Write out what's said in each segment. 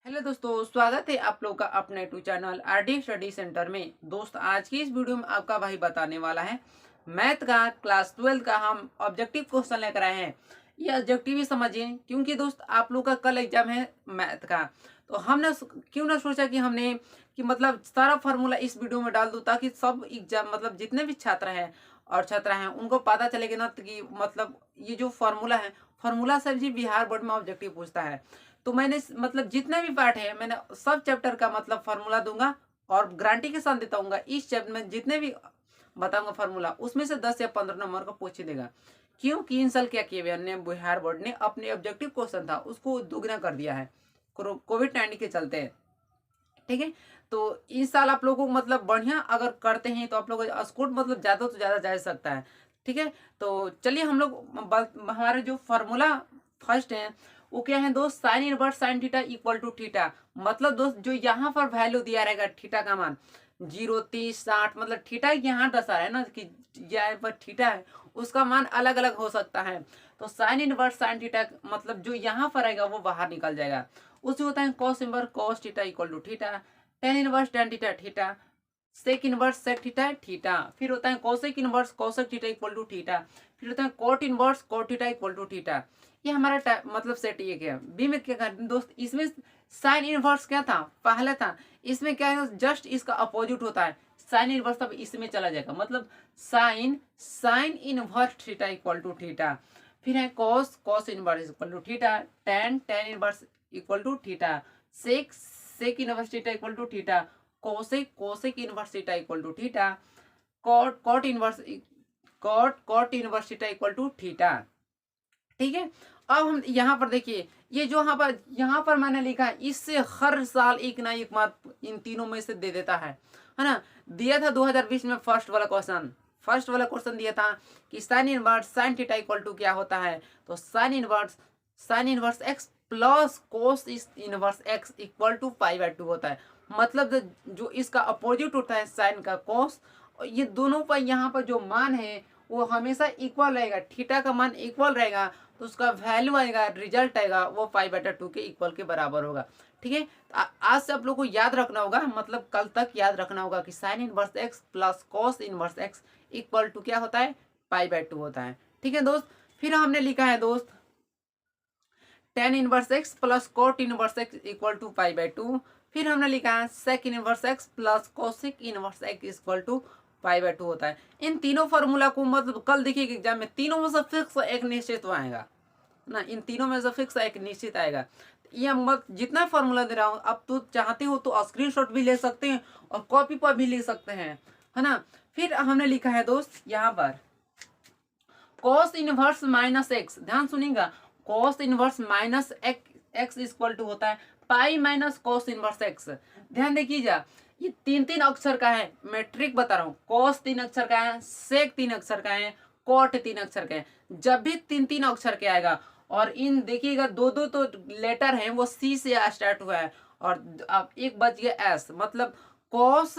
Hello दोस्तों, स्वागत है आप लोग का अपने YouTube channel RD study centre में। दोस्त आज की इस वीडियो में आपका भाई बताने वाला है मैथ का क्लास 12 का हम ऑब्जेक्टिव क्वेश्चन लेकर आए हैं। ये ऑब्जेक्टिव ही समझिए, क्योंकि दोस्त आप लोग का कल एग्जाम है मैथ का। तो हमने क्यों ना सोचा कि हमने कि मतलब सारा फार्मूला इस वीडियो में डाल दूं, ताकि सब एग्जाम मतलब जितने भी छात्र हैं और छात्रा हैं उनको पता चलेगा ना कि मतलब ये जो फार्मूला है, फार्मूला सर जी बिहार बोर्ड में ऑब्जेक्टिव पूछता है। तो मैंने मतलब जितने भी पार्ट है मैंने सब चैप्टर का मतलब फार्मूला दूंगा और गारंटी के साथ देता हूँ इस चैप्टर में जितने भी बताऊंगा फार्मूला उसमें से 10 या 15 नंबर का पूछ ही देगा। क्योंकि इन साल क्या किया गया ने बिहार बोर्ड ने अपने ऑब्जेक्टिव क्वेश्चन था उसको दुगना कर दिया है कोविड-19 के चलते। ठीक है, तो इस साल आप लोगों को मतलब बढ़िया अगर करते हैं तो आप लोगों का स्कोर मतलब ज़्यादा तो ज़्यादा जा सकता है। ठीक है, तो चलिए हम लोग हमारे जो फार्मूला फर्स्ट है वो क्या है दोस्त, sine inverse sine theta equal to theta. मतलब दोस्त जो यहाँ पर वैल्यू दिया रहेगा थीटा का मान 0, 30, 60, मतलब थीटा यहाँ दर्शा रहा है ना कि यहाँ पर थीटा है, उसका मान अलग अलग हो सकता है। तो साइन इनवर्स साइन थीटा मतलब जो यहाँ पर आएगा वो बाहर निकल जाएगा। उससे होता है cos inverse cos theta equal to theta, tan inverse tan theta theta, sec inverse sec theta theta. फिर होता है cosec inverse cosec theta equal to theta. फिर होता है cot inverse cot theta equal to theta. ये हमारा मतलब set ये क्या बी में क्या करते हैं दोस्त, इसमें साइन इनवर्स क्या था पहले था, इसमें क्या है जस्ट इसका अपोजिट होता है। साइन इनवर्स अब इसमें चला जाएगा, मतलब sine sine inverse theta equal to theta. फिर है cos cos inverse equal to theta, tan tan inverse equal to theta, sec sec inverse theta equal to theta, cosec cosec inverse theta equal to theta, cot cot inverse cot cot inverse theta equal to theta. ठीक है, अब हम यहाँ पर देखिए, ये जो यहाँ पर मैंने लिखा है इससे हर साल एक ना एक मार्क इन तीनों में से दे देता है ना। दिया था 2020 में फर्स्ट वाला क्वेश्चन दिया था कि sine inverse sine theta equal to क्या होता है। तो sine inverse x plus cos inverse x equal to pi by 2 होता है। मतलब जो इसका अपोजिट होता है साइन का कोस, ये दोनों पर यहाँ पर जो मान है वो हमेशा इक्वल रहेगा, थीटा का मान इक्वल रहेगा, तो उसका वैल्यू आएगा रिजल्ट आएगा वो पाई बटा 2 के इक्वल के बराबर होगा। ठीक है, आज से आप लोग को याद रखना होगा, मतलब कल तक याद रखना होगा कि sine inverse x plus cos inverse x equal to क्या होता है, पाई बाय 2 होता है। ठीक है दोस्त, फिर हमने लिखा है दोस्त tan inverse x plus cot inverse x equal to pi by 2। फिर हमने लिखा है sec inverse x plus cosec inverse x equal to pi by 2 होता है। इन तीनों फार्मूला को मतलब कल देखिए एग्जाम में तीनों में से फिक्स एक निश्चित आएगा ना, इन तीनों में से फिक्स एक निश्चित आएगा। ये मत जितना फार्मूला दे रहा हूँ, अब तो चाहते हो तो स्क्रीनशॉट भी ले सकते हैं और कॉपी पर भी ले सकते हैं, है ना। फिर हमने लिखा है दोस्त यहाँ पर कॉस इनवर्स माइनस एक्स, ध्यान सुनिएगा, cos inverse minus x equal to होता है pi minus cos inverse x. ध्यान देखिएगा, ये तीन तीन अक्षर का है, मैं ट्रिक बता रहा हूँ। कॉस 3 अक्षर का है, सेक 3 अक्षर का है, कॉट 3 अक्षर का है। जब भी तीन तीन अक्षर के आएगा और इन देखिएगा दो दो तो लेटर है वो सी से स्टार्ट हुआ है और अब एक बच गया एस, मतलब कॉस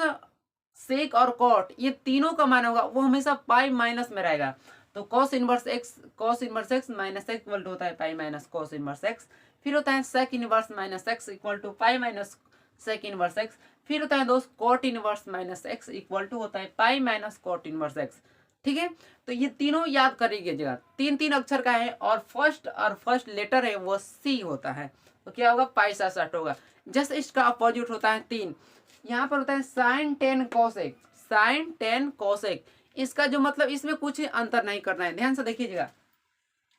सेक और कॉट ये तीनों का मान होगा वो हमेशा पाई माइनस में रहेगा। तो cos inverse x minus x equal to होता है pi minus cos inverse x. फिर होता है sec inverse minus x equal to pi minus sec inverse x. फिर होता है दोस्त cot inverse minus x equal to होता है pi minus cot inverse x. ठीक है, तो ये तीनों याद करिएगा, तीन तीन अक्षर का है और फर्स्ट लेटर है वो सी होता है, तो क्या होगा पाई से स्टार्ट होगा। जस्ट इसका अपोजिट होता है 3, यहाँ पर होता है साइन 10 कोसेक, साइन 10 कोसेक। इसका जो मतलब इसमें कुछ अंतर नहीं करना है, ध्यान से देखिएगा।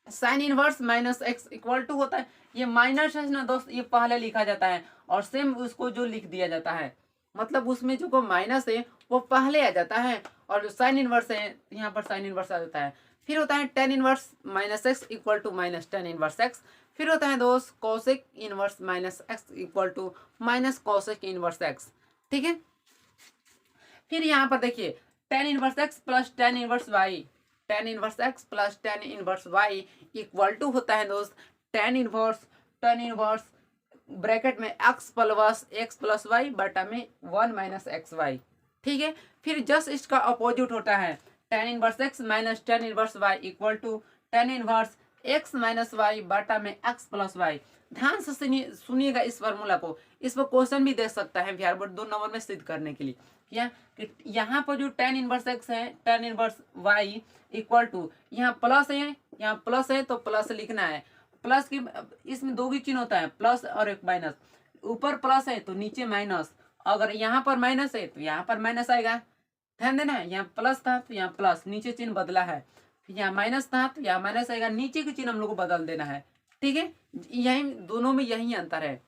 Sine inverse minus x equal to होता है, ये माइनस है ना दोस्त, ये पहले लिखा जाता है और सेम उसको जो लिख दिया जाता है, मतलब उसमें जो को माइनस है वो पहले आ जाता है और जो साइन इनवर्स है यहाँ पर साइन इनवर्स आ जाता है। फिर होता है tan inverse minus x equal to minus tan inverse x. फिर होता है दोस्त cosec inverse minus x equal to minus cosec inverse x. ठीक है, फिर यहाँ पर देखिए tan inverse x plus tan inverse y, tan inverse x plus tan inverse y equal to होता है दोस्त टेन इनवर्स ब्रैकेट में एक्स प्लस वाई बटा में 1 माइनस एक्स वाई। ठीक है, फिर जस्ट इसका अपोजिट होता है tan inverse x minus tan inverse y equal to tan inverse x minus y बटा में एक्स प्लस वाई। ध्यान से सुनिएगा इस फॉर्मूला को, इस पर क्वेश्चन भी दे सकता है बिहार बोर्ड 2 नंबर में सिद्ध करने के लिए। क्या कि यहाँ पर जो tan इनवर्स एक्स है, tan inverse y equal to, यहाँ प्लस है, यहाँ प्लस है तो प्लस लिखना है। प्लस की इसमें दो भी चिन्ह होता है, प्लस और एक माइनस। ऊपर प्लस है तो नीचे माइनस, अगर यहाँ पर माइनस है तो यहाँ पर माइनस आएगा। ध्यान देना है, यहाँ प्लस था तो यहाँ प्लस, नीचे चिन्ह बदला है। यहाँ माइनस था तो यहाँ माइनस आएगा, नीचे के चिन्ह हम लोग को बदल देना है। ठीक है, यही दोनों में यही अंतर है।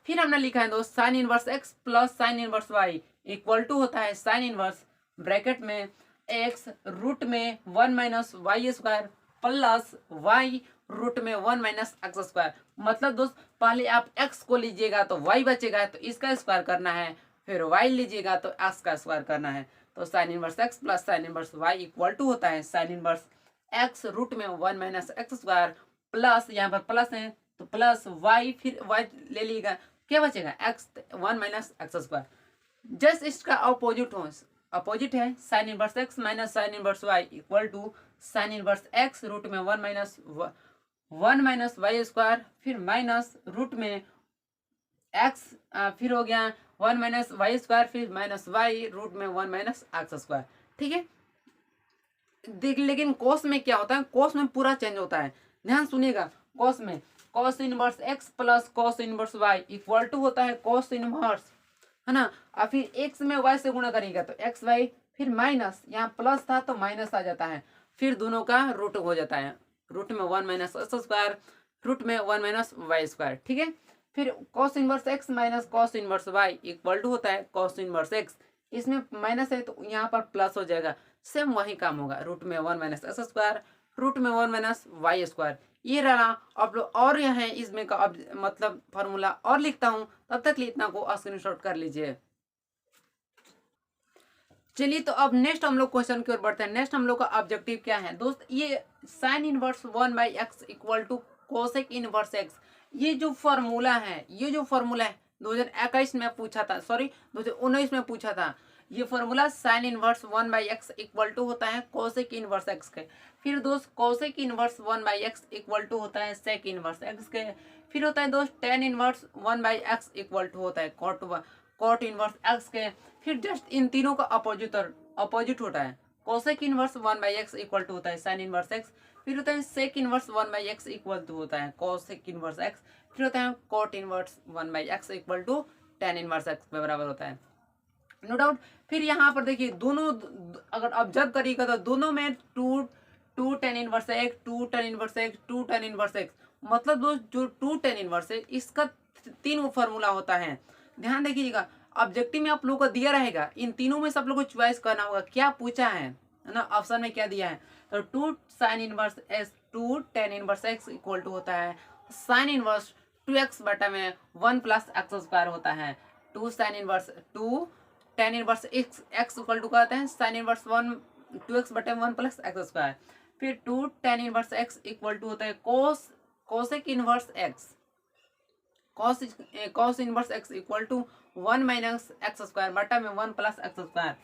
फिर हमने लिखा है दोस्त sine inverse x plus sine inverse y equal to होता है साइन इनवर्स ब्रैकेट में एक्स रूट में 1 minus y square plus y root में 1 माइनस एक्स स्क्वायर। मतलब दोस्त पहले आप एक्स को लीजिएगा तो वाई बचेगा तो इसका स्क्वायर करना है, फिर वाई लीजिएगा तो एक्स का स्क्वायर करना है। तो sine inverse x plus sine inverse y equal to होता है साइन इनवर्स एक्स रूट में 1 माइनस एक्स स्क्वायर प्लस, यहाँ पर प्लस है तो प्लस वाई, फिर वाई ले लीजिएगा, क्या बचेगा x 1 minus x square. Just इसका अपोजिट हो, अपोजिट है sine inverse x minus sine inverse y equal to sine inverse x root में 1 माइनस वाई स्क्वायर, फिर माइनस रूट में एक्स, फिर हो गया 1 माइनस वाई स्क्वायर, फिर माइनस वाई रूट में 1 माइनस एक्स स्क्वायर। ठीक है, देख लेकिन कोस में क्या होता है, कोस में पूरा चेंज होता है। ध्यान सुनिएगा, कोस में cos inverse x plus cos inverse y equal to होता है कॉस इनवर्स, है ना। और फिर एक्स में वाई से गुणा करेगा तो एक्स वाई, फिर माइनस, यहाँ प्लस था तो माइनस आ जाता है, फिर दोनों का रूट हो जाता है, रूट में 1 माइनस एक्स स्क्वायर, रूट में 1 माइनस वाई स्क्वायर। ठीक है, फिर cos inverse x minus cos inverse y equal to होता है कॉस इनवर्स एक्स, इसमें माइनस है तो यहाँ पर प्लस हो जाएगा, सेम वही काम होगा, रूट में 1 माइनस एक्स स्क्वायर, रूट में 1 माइनस वाई स्क्वायर। ये रहा आप लोग, और यहाँ इसमें का अब मतलब फॉर्मूला और लिखता हूँ, तब तक इतना को स्क्रीनशॉट कर लीजिए। चलिए तो अब नेक्स्ट हम लोग क्वेश्चन की ओर बढ़ते हैं। नेक्स्ट हम लोग का ऑब्जेक्टिव क्या है दोस्त, ये sine inverse 1 by x equal to cosec inverse x, ये जो फॉर्मूला है, ये जो फॉर्मूला है 2021 में पूछा था, सॉरी 2019 में पूछा था। ये formula sine inverse 1 by x equal to होता है कोसेक इनवर्स एक्स के। फिर दोस्त cosec inverse 1 by x equal to होता है सेक इनवर्स एक्स के। फिर होता है दोस्त tan inverse 1 by x equal to होता है कॉट इनवर्स एक्स के। फिर जस्ट इन तीनों का अपोजिट होता है, cosec inverse 1 by x equal to होता है साइन इनवर्स एक्स। फिर होता है sec inverse 1 by x equal to होता है कोसेक इनवर्स एक्स। फिर होता है cot inverse 1 by x equal to tan inverse x के बराबर होता है, नो डाउट। फिर यहाँ पर देखिए दोनों अगर ऑब्जर्व करिएगा तो दोनों में two tan inverse x, two tan inverse x, two tan inverse x, मतलब दोस्त जो टू टेन इनवर्स है इसका 3 फॉर्मूला होता है। ध्यान देखिएगा, ऑब्जेक्टिव में आप लोगों को दिया रहेगा, इन तीनों में सब लोगों को चॉइस करना होगा क्या पूछा है ना, ऑप्शन में क्या दिया है। तो two sine inverse x, two tan inverse x equal to होता है साइन इनवर्स 2x बटा में 1 प्लस एक्स स्क्वायर होता है। Two sine inverse two tan inverse x equal to कहते हैं साइन इनवर्स 1 2x बटे 1 प्लस एक्स स्क्वायर। फिर two tan inverse x equal to होता है cosec inverse x, cos inverse x equal to 1 minus x square बटा में 1 plus x square.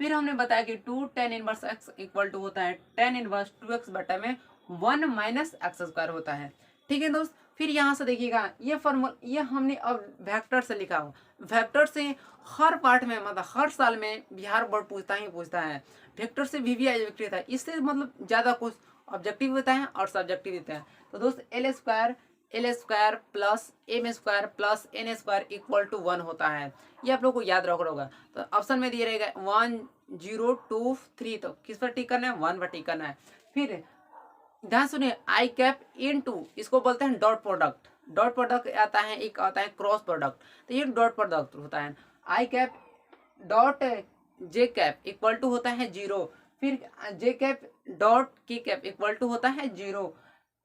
फिर हमने बताया कि two tan inverse x equal to होता है टेन इनवर्स 2x बटा में 1 माइनस एक्स स्क्वायर होता है। ठीक है दोस्त, फिर यहाँ से देखिएगा ये फॉर्मूला, ये हमने अब वेक्टर से लिखा हो, वेक्टर से हर पार्ट में मतलब हर साल में बिहार बोर्ड पूछता है वेक्टर से वीवीआई था, इससे मतलब ज़्यादा कुछ ऑब्जेक्टिव होता है और सब्जेक्टिव देते हैं। तो दोस्त L square plus M square plus N square equal to 1 होता है, ये आप लोग को याद रखना होगा। तो ऑप्शन में दिए रहेगा 1 0 2 3, तो किस पर टिक करना है, 1 पर टिक करना है। फिर ध्यान सुनिए आई कैप इन टू, इसको बोलते हैं डॉट प्रोडक्ट, डॉट प्रोडक्ट आता है, एक आता है क्रॉस प्रोडक्ट, तो ये डॉट प्रोडक्ट होता है। I cap dot J cap equal to होता है 0, फिर J cap dot K cap equal to होता है 0,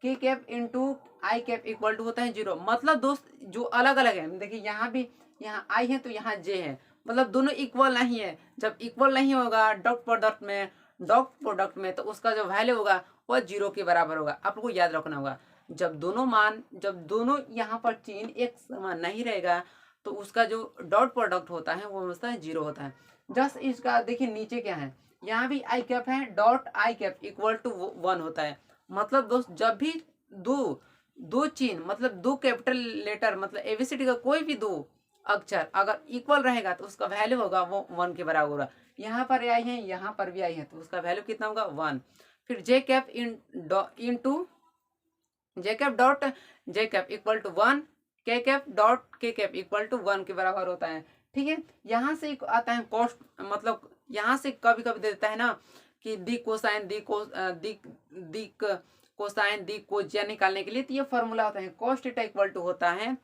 K cap into I cap equal to होता है 0। मतलब दोस्त जो अलग अलग है, देखिए यहाँ भी, यहाँ आई है तो यहाँ जे है, मतलब दोनों इक्वल नहीं है। जब इक्वल नहीं होगा डॉट प्रोडक्ट में तो उसका जो वैल्यू होगा वह 0 के बराबर होगा। आप लोग को याद रखना होगा, जब दोनों यहाँ पर चिन्ह एक समान नहीं रहेगा तो उसका जो डॉट प्रोडक्ट होता है वो होता है 0 होता है। जस्ट इसका देखिए नीचे क्या है, यहाँ भी आई कैप है, dot I cap equal to 1 होता है, मतलब दोस्त जब भी दो दो चिन्ह मतलब दो कैपिटल लेटर मतलब एबीसीडी का कोई भी दो अक्षर अगर इक्वल रहेगा तो उसका वैल्यू होगा वो 1 के बराबर होगा। यहाँ पर आई है, यहाँ पर भी आई है, तो उसका वैल्यू कितना होगा 1। फिर J cap into J cap dot J cap equal to 1, K cap dot K cap equal to 1 के बराबर होता है। ठीक है, यहाँ से एक आता है कॉस्ट, मतलब यहाँ से कभी कभी दे देता है ना कि दी कोसाइन दी कोसाइन दी कोजिया निकालने के लिए, तो ये फॉर्मूला होता है कॉस्ट थीटा इक्वल टू होता है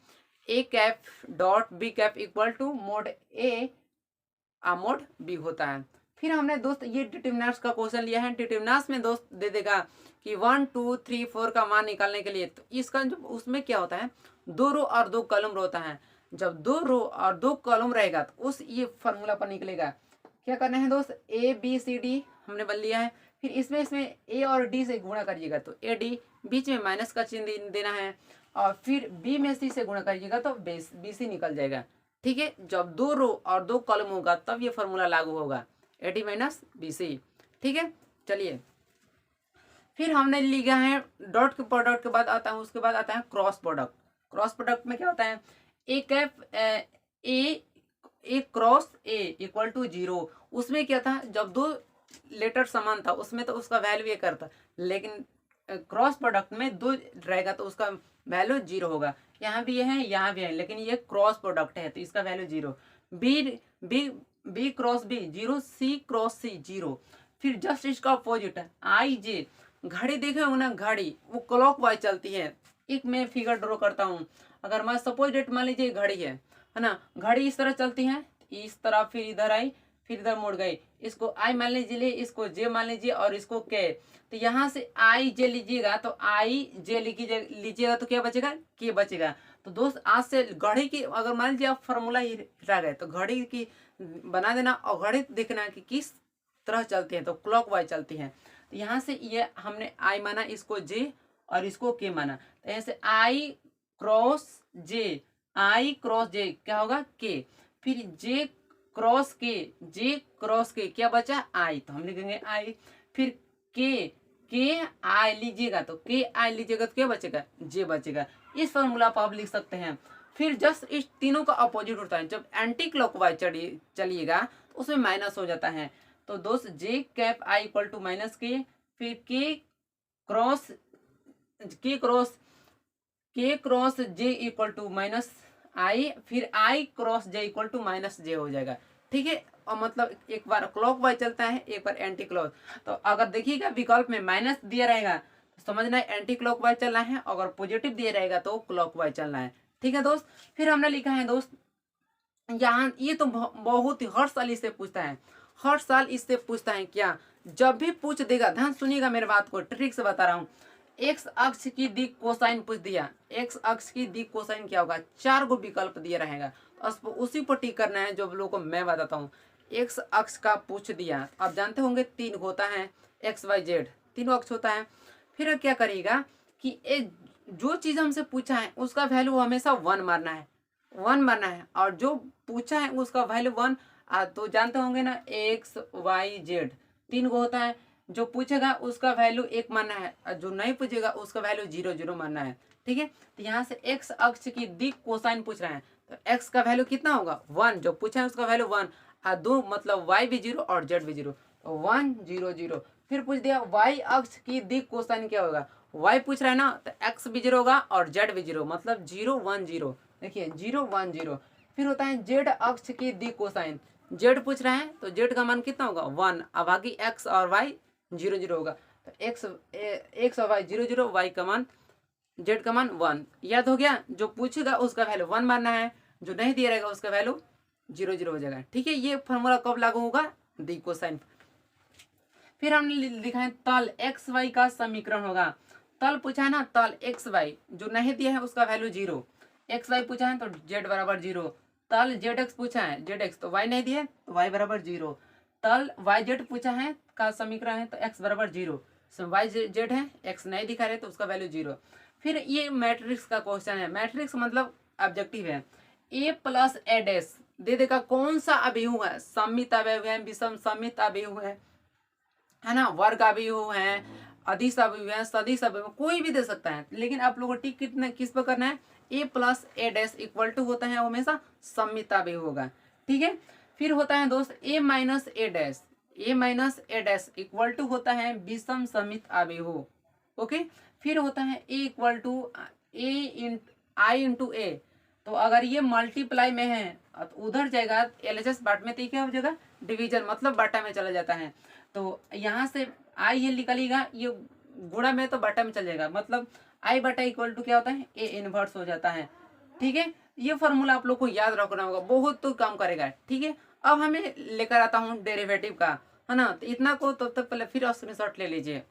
A cap dot B cap equal to mod A mod B होता है। फिर हमने दोस्त ये डिटरमिनेंट्स का क्वेश्चन लिया है। डिटरमिनेंट्स में दोस्त दे देगा कि 1 2 3 4 का मान निकालने के लिए, तो इसका जो उसमें क्या होता है 2 रो और 2 कॉलम होता है। जब 2 रो और 2 कॉलम रहेगा तो उस ये फॉर्मूला पर निकलेगा। क्या करना है दोस्त, ए बी सी डी हमने बन लिया है। फिर इसमें ए और डी से गुणा करिएगा तो ए डी, बीच में माइनस का चिन्ह देना है, और फिर बी में सी से गुणा करिएगा तो बी सी निकल जाएगा। ठीक है, जब 2 रो और 2 कॉलम होगा तब ये फॉर्मूला लागू होगा, A D minus B C. ठीक है, चलिए फिर हमने लिखा है डॉट के प्रोडक्ट के बाद आता है, उसके बाद आता है क्रॉस प्रोडक्ट। क्रॉस प्रोडक्ट में क्या होता है A cap A cross A equal to 0। उसमें क्या था जब 2 लेटर समान था उसमें तो उसका वैल्यू ये करता, लेकिन क्रॉस प्रोडक्ट में 2 रहेगा तो उसका वैल्यू 0 होगा। यहाँ भी ये है, यहाँ भी है, लेकिन ये क्रॉस प्रोडक्ट है तो इसका value 0। B B B cross B 0, C cross C 0। फिर जस्ट इसका अपोजिट है आई जे। घड़ी देखे हो ना, घड़ी वो क्लॉक वाइज चलती है। एक मैं फिगर ड्रॉ करता हूँ, अगर मैं सपोज डेट मान लीजिए घड़ी है ना, घड़ी इस तरह चलती है, इस तरह फिर इधर आई फिर इधर मुड़ गई। इसको आई मान लीजिए, इसको जे मान लीजिए और इसको के। तो यहाँ से आई जे लीजिएगा तो आई जे लीजिएगा तो क्या बचेगा, के बचेगा। तो दोस्त आज से घड़ी की अगर मान लीजिए आप फॉर्मूला ही हटा गए तो घड़ी की बना देना और घड़ी देखना कि किस तरह चलती है, तो क्लॉक वाइज चलती है। तो यहाँ से ये हमने आई माना, इसको जे और इसको के माना, तो यहाँ से आई क्रॉस जे, आई क्रॉस जे क्या होगा के। फिर जे क्रॉस के क्या बचा आई, तो हम लिखेंगे आई। फिर के आई लीजिएगा तो के आई लीजिएगा तो क्या बचेगा, जे बचेगा। इस फॉर्मूला पर आप लिख सकते हैं। फिर जस्ट इस तीनों का अपोजिट होता है, जब एंटी क्लॉकवाइज चलिएगा तो उसमें माइनस हो जाता है। तो दोस्त J cap I equal to minus K, फिर K cross J equal to minus I, फिर I cross J equal to minus J हो जाएगा। ठीक है, और मतलब एक बार क्लॉक वाइज चलता है, एक बार एंटी क्लॉक। तो अगर देखिएगा विकल्प में माइनस दिया रहेगा तो समझना है एंटी क्लॉक वाइज चलना है, अगर पॉजिटिव दिया रहेगा तो क्लॉक वाइज चलना है। ठीक है दोस्त, फिर हमने लिखा है दोस्त यहाँ, ये तो बहुत ही हर साल इससे पूछता है, हर साल इससे पूछता है। क्या जब भी पूछ देगा, ध्यान सुनिएगा मेरे बात को, ट्रिक से बता रहा हूँ। एक्स अक्ष की दिक कोसाइन पूछ दिया, एक्स अक्ष की दिक कोसाइन क्या होगा, 4 गो विकल्प दिया रहेगा, उसी पर टिक करना है जो लोगों को मैं बताता हूँ। एक्स अक्ष का पूछ दिया, आप जानते होंगे 3 होता है, एक्स वाई जेड 3 अक्ष होता है। फिर क्या करिएगा कि जो चीज़ हमसे पूछा है उसका वैल्यू हमेशा 1 मारना है, 1 मारना है, और जो पूछा है उसका वैल्यू 1। तो जानते होंगे ना एक्स वाई जेड 3 गो होता है, जो पूछेगा उसका वैल्यू 1 मानना है और जो नहीं पूछेगा उसका वैल्यू 0 0 मानना है। ठीक है, तो यहाँ से एक्स अक्ष की दिक कोसाइन पूछ रहे हैं तो एक्स का वैल्यू कितना होगा 1, जो पूछा है उसका वैल्यू 1, और 2 मतलब वाई भी 0 और जेड भी 0, तो 1 0 0। फिर पूछ दिया वाई अक्ष की दिक कोसाइन क्या होगा, वाई पूछ रहा है ना तो एक्स भी 0 होगा और जेड भी 0, मतलब 0 1 0। देखिए 0 1 0। फिर होता है जेड अक्ष की दिक कोसाइन, जेड पूछ रहा है तो जेड का मान कितना होगा 1, अब बाकी एक्स और वाई 0 0 होगा, तो एक्स और वाई 0 0, वाई का मान जेड का मान 1। याद हो गया, जो पूछेगा उसका वैल्यू 1 मानना है, जो नहीं दिया रहेगा उसका वैल्यू 0 0 हो जाएगा। ठीक है, ये फॉर्मूला कब लागू होगा, दी कोसाइन। फिर हमने लिखा है तल एक्स वाई का समीकरण होगा। तल पूछा है ना, तल एक्स वाई, जो नहीं दिया है उसका वैल्यू 0, एक्स वाई पूछा है तो जेड बराबर 0। तल जेड एक्स पूछा है, जेड एक्स तो वाई नहीं दिया तो वाई बराबर 0। तल वाई जेड पूछा है का समीकरण है तो एक्स बराबर 0, वाई जेड है, एक्स नहीं दिखा रहे तो उसका वैल्यू 0। फिर ये मैट्रिक्स का क्वेश्चन है, मैट्रिक्स मतलब ऑब्जेक्टिव है। ए प्लस ए डैश दे देगा, कौन सा अभिव्यय है, सममित अभिव्यय है, विषम सममित अभिव्यय है ना, वर्ग अभिव्यय है, अधिस अवयव है, सदिश अवयव, कोई भी दे सकता है, लेकिन आप लोगों को टिक कितने किस पर करना है, A plus A dash equal to होता है वो हमेशा सममित अवयव होगा। ठीक है, फिर होता है दोस्त A minus A dash, A minus A dash equal to होता है विषम सममित अवयव। ओके, फिर होता है A equal to A in I into A, तो अगर ये मल्टीप्लाई में है तो उधर जाएगा एलएचएस बाट में, तो क्या हो जाएगा डिवीजन, मतलब बाटा में चला जाता है। तो यहाँ से आई ये निकलेगा, ये गुणा में तो बाटा में चल जाएगा, मतलब आई बटा इक्वल टू क्या होता है ए इनवर्स हो जाता है। ठीक है, ये फॉर्मूला आप लोग को याद रखना होगा, बहुत तो काम करेगा। ठीक है, अब हमें लेकर आता हूँ डेरिवेटिव का, है ना, तो इतना को तब तक पहले फिर स्क्रीनशॉट ले लीजिए।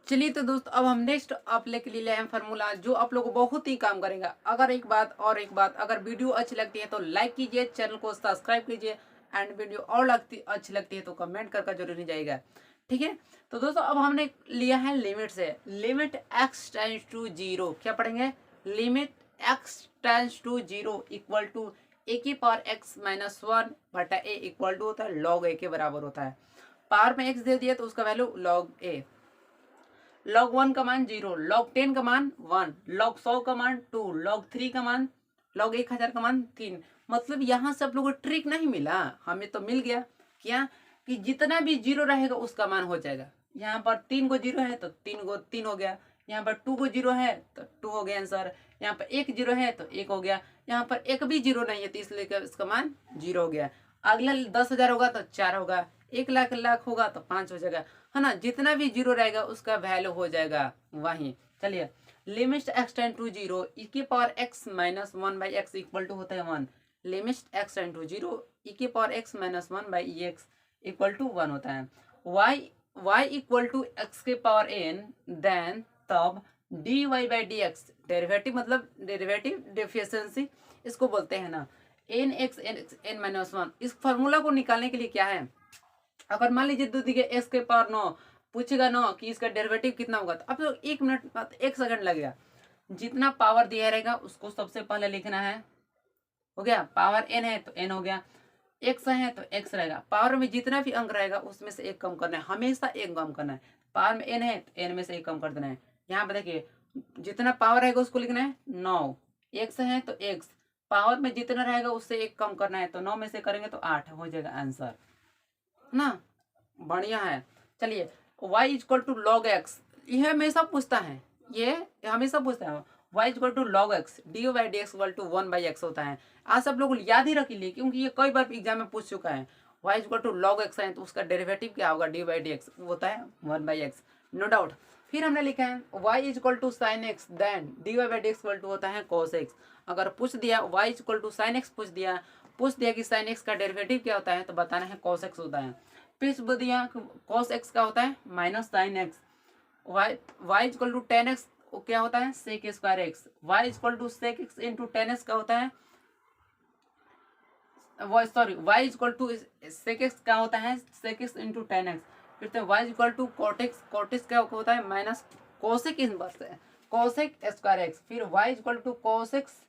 चलिए तो दोस्त अब हम नेक्स्ट आप लेके ले हैं फार्मूला जो आप लोगों को बहुत ही काम करेगा। अगर एक बात अगर वीडियो अच्छी लगती है तो लाइक कीजिए, चैनल को सब्सक्राइब कीजिए, एंड वीडियो और अच्छी लगती है तो कमेंट करके जरूर नहीं जाएगा। ठीक है, तो दोस्तों अब हमने लिया है लिमिट से, limit x tends to zero, क्या पढ़ेंगे, limit x tends to zero equal to A की पावर एक्स माइनस वन बटा ए इक्वल टू होता है लॉग ए के बराबर होता है। पावर में एक्स दे दिया तो उसका वैल्यू लॉग ए, लॉग 1 का मान 0, लॉग 10 का मान 1, लॉग 100 का मान 2, लॉग 3 का मान, लॉग 1000 का मान 3। मतलब यहाँ से आप लोगों को ट्रिक नहीं मिला, हमें तो मिल गया क्या कि जितना भी जीरो रहेगा उसका मान हो जाएगा। यहाँ पर 3 को जीरो है तो 3 हो गया, यहाँ पर 2 को जीरो है तो 2 हो गया आंसर, यहाँ पर 1 जीरो है तो 1 हो गया, यहाँ पर एक भी जीरो नहीं है तो इसलिए इसका मान 0 हो गया। अगला 10,000 होगा तो 4 होगा, 1,00,000 होगा तो 5 हो जाएगा, है ना, जितना भी जीरो रहेगा उसका वैल्यू हो जाएगा वही। चलिए, limit x tend to zero e की power x minus one by x equal to होता है 1, limit x tend to zero e की power x minus one by e x equal to 1 होता है। y इक्वल टू एक्स के power n, then तब dy by D x, derivative मतलब derivative deficiency इसको बोलते हैं ना, n x n minus one. इस फॉर्मूला को निकालने के लिए क्या है, अगर मान लीजिए दो दिखे एक्स के पावर 9 पूछेगा 9 कि इसका डेरिवेटिव कितना होगा, तो अब तो 1 मिनट 1 सेकंड लगेगा। जितना पावर दिया रहेगा उसको सबसे पहले लिखना है, हो गया, पावर n है तो n हो गया, x है तो x रहेगा, पावर में जितना भी अंक रहेगा उसमें से एक कम करना है, हमेशा एक कम करना है। पावर में n है तो n में से एक कम कर देना है। यहाँ पे देखिए जितना पावर रहेगा उसको लिखना है 9, x है तो x, पावर में जितना रहेगा उससे एक कम करना है, तो 9 में से करेंगे तो 8 हो जाएगा आंसर ना, बढ़िया है। चलिए, y equal to log x, यह हमेशा पूछता है, ये हमेशा पूछता है y equal to log x D by D x equal to 1 by x होता है। आज सब लोग याद ही रख लीजिए क्योंकि ये कई बार एग्जाम में पूछ चुका है। y equal to log x है तो उसका डेरिवेटिव क्या होगा, डी बाई डी एक्स होता है 1 बाई एक्स, नो डाउट। फिर हमने लिखा है y equal to sine x, then D y by D x equal to होता है कॉस एक्स। अगर पूछ दिया y equal to sine x पूछ दिया कि साइन एक्स का डेरिवेटिव क्या होता है तो बताना है कॉस एक्स होता है। फिर बोल दिया कॉस एक्स का होता है minus sine x, y equal to tan x क्या होता है sec square x, y equal to sec x into tan x का होता है, y equal to sec x का होता है sec x into tan x. फिर तो y equal to cot x क्या होता है माइनस कोसेक इनवर्स है कोसेक स्क्वायर एक्स। फिर y equal to cos x,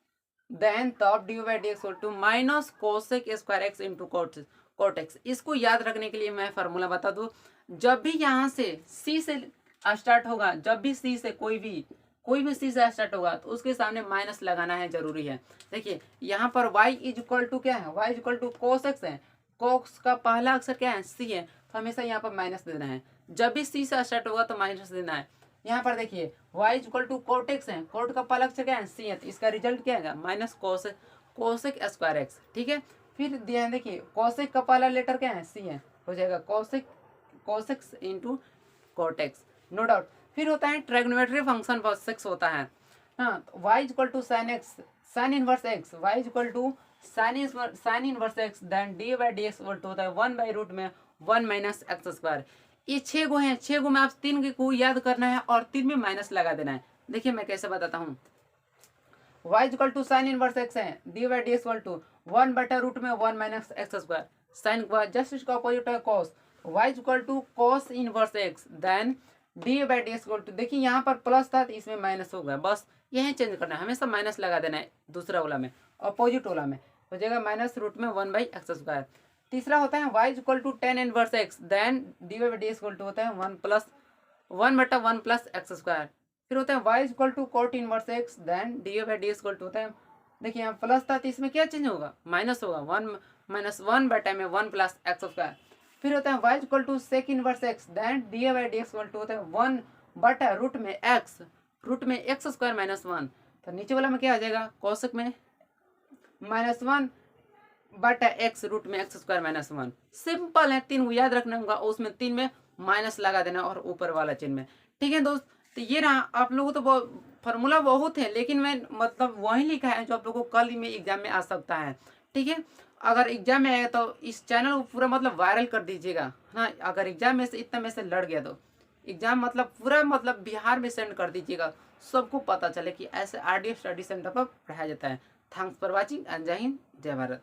then तब D by D x equal to minus cosec square x into cot x. इसको याद रखने के लिए मैं फार्मूला बता दूं, जब भी यहाँ से सी से स्टार्ट होगा, जब भी सी से कोई भी सी से स्टार्ट होगा तो उसके सामने माइनस लगाना है, जरूरी है। देखिए यहाँ पर y इज इक्वल टू क्या है, y is equal to cos x है, कोस का पहला अक्षर क्या है सी है, तो हमेशा यहाँ पर माइनस देना है, जब भी सी से स्टार्ट होगा तो माइनस देना है। यहाँ पर देखिए y is equal to cot x है, कोट का पहला अक्षर क्या है सी है, तो इसका रिजल्ट क्या है माइनस कोसेक स्क्वायर एक्स। ठीक है, फिर दिया है देखिए कोसेक का पहला लेटर क्या है सी है, हो जाएगा कोसेक्स इंटू कोटेक्स, नो डाउट। फिर होता है ट्रिग्नोमेट्री फंक्शन फॉर सेक्स होता है, हाँ, y equal to sine x sine inverse x, y equal to sine inverse x, then D by D x equal to होता है 1 बाई रूट में 1 minus x square. ये 6 गो हैं, 6 गो में आप 3 को याद करना है और 3 में माइनस लगा देना है। देखिए मैं कैसे बताता हूँ, y equal to sine inverse x है, d by D x equal to 1 बटा रूट में 1 minus x square, sine just इसका अपोजिट है cos, y equal to cos inverse x, then D by D x equal to, देखिए यहाँ पर plus था तो इसमें माइनस हो गया, बस यही चेंज करना है, हमेशा माइनस लगा देना है दूसरा वाला में, अपोजिट वाला में हो जाएगा माइनस रूट में 1 बाई एक्स स्क्वायर। तीसरा होता है y equal to tan inverse x, then D by D equal to होता है 1/1 + x स्क्वायर। फिर होता है y equal to cot inverse x, then D by D equal to होता है, देखिए यहाँ प्लस था तो इसमें क्या चेंज होगा, माइनस होगा, 1 - 1 में 1 + x स्क्वायर। फिर होता है y equal to sec inverse x, then D by D equal to होता है 1/√x स्क्वायर -1। तो नीचे वाला में क्या आ जाएगा, कोशक में -1/x √x² - 1। सिंपल है, 3 को याद रखना होगा, उसमें 3 में माइनस लगा देना और ऊपर वाला चिन्ह में। ठीक है दोस्त, तो ये रहा। आप लोगों तो फार्मूला बहुत है, लेकिन मैं मतलब वही लिखा है जो आप लोगों को कल में एग्जाम में आ सकता है। ठीक है, अगर एग्जाम में आएगा तो इस चैनल को पूरा मतलब वायरल कर दीजिएगा। हाँ, अगर एग्जाम में से इतना में से लड़ गया तो एग्जाम मतलब पूरा मतलब बिहार में सेंड कर दीजिएगा, सबको पता चले कि ऐसे RD स्टडी सेंटर पर पढ़ाया जाता है। थैंक्स फॉर वॉचिंग एंड जय हिंद जय भारत।